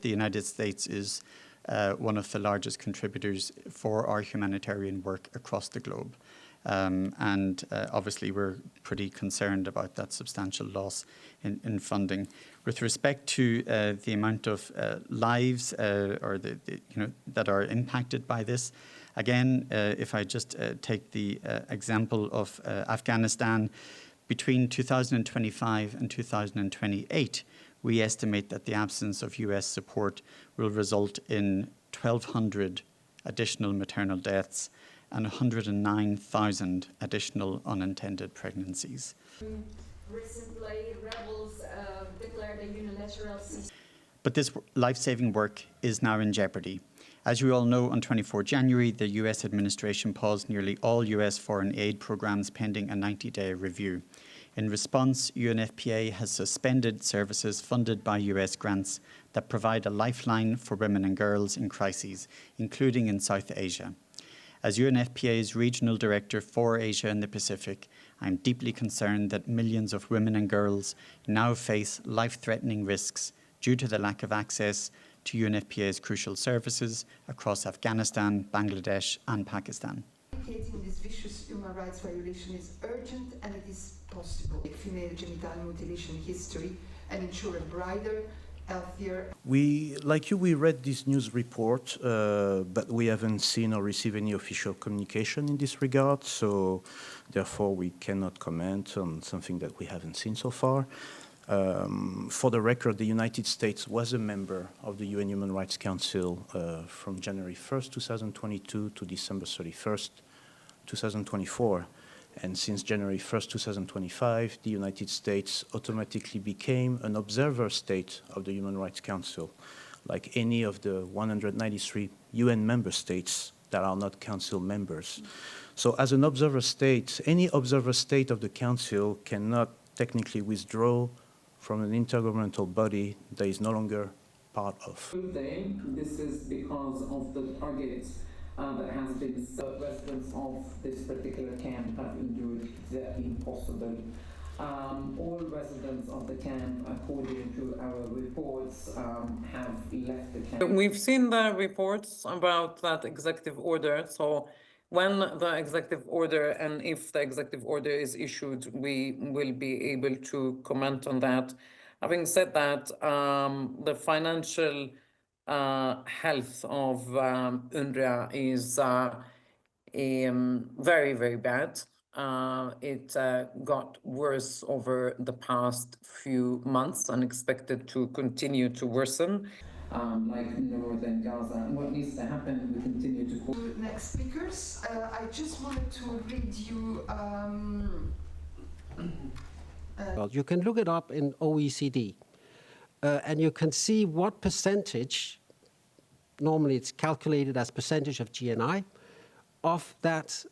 The United States is one of the largest contributors for our humanitarian work across the globe. Obviously we're pretty concerned about that substantial loss in funding. With respect to the amount of lives that are impacted by this, again, if I just take the example of Afghanistan, between 2025 and 2028, we estimate that the absence of US support will result in 1,200 additional maternal deaths and 109,000 additional unintended pregnancies. Recently, rebels declared a unilateral ceasefire. But this life-saving work is now in jeopardy. As you all know, on 24 January, the US administration paused nearly all US foreign aid programs pending a 90-day review. In response, UNFPA has suspended services funded by US grants that provide a lifeline for women and girls in crises, including in South Asia. As UNFPA's regional director for Asia and the Pacific, I am deeply concerned that millions of women and girls now face life-threatening risks due to the lack of access to UNFPA's crucial services across Afghanistan, Bangladesh and Pakistan. Eradicating this vicious human rights violation is urgent and it is possible. Female genital mutilation history and ensure a brighter, healthier. We read this news report, but we haven't seen or received any official communication in this regard, so therefore we cannot comment on something that we haven't seen so far. For the record, the United States was a member of the UN Human Rights Council from January 1st, 2022 to December 31st, 2024. And since January 1st, 2025, the United States automatically became an observer state of the Human Rights Council, like any of the 193 UN member states that are not council members. So as an observer state, any observer state of the council cannot technically withdraw from an intergovernmental body that is no longer part of. This is because of the targets that has been residents of this particular camp have endured the impossible. All residents of the camp, according to our reports, have left the camp. We've seen the reports about that executive order. So when the executive order and if the executive order is issued, we will be able to comment on that. Having said that, the financial health of UNRWA is very, very bad. It got worse over the past few months and expected to continue to worsen. Like northern Gaza. What needs to happen, we continue to call. Next speakers, I just wanted to read you. Well, you can look it up in OECD, and you can see what percentage, normally it's calculated as percentage of GNI, of that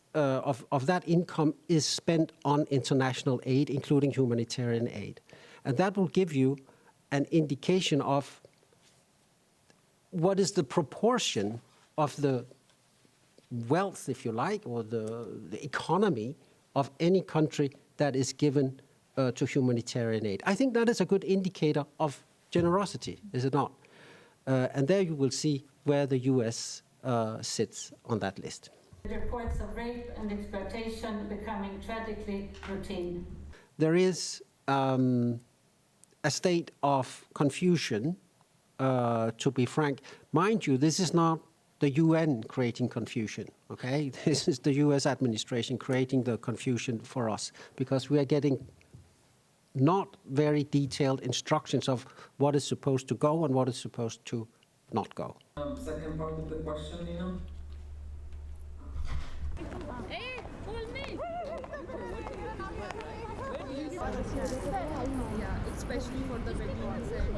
income is spent on international aid, including humanitarian aid. And that will give you an indication of what is the proportion of the wealth, if you like, or the economy of any country that is given to humanitarian aid. I think that is a good indicator of generosity, is it not? And there you will see where the US sits on that list. Reports of rape and exploitation becoming tragically routine. There is a state of confusion, to be frank. Mind you, this is not the UN creating confusion, okay? This is the US administration creating the confusion for us because we are getting not very detailed instructions of what is supposed to go and what is supposed to not go. Second part of the question, Nina? Hey, hold me! Yeah, especially for the weddings and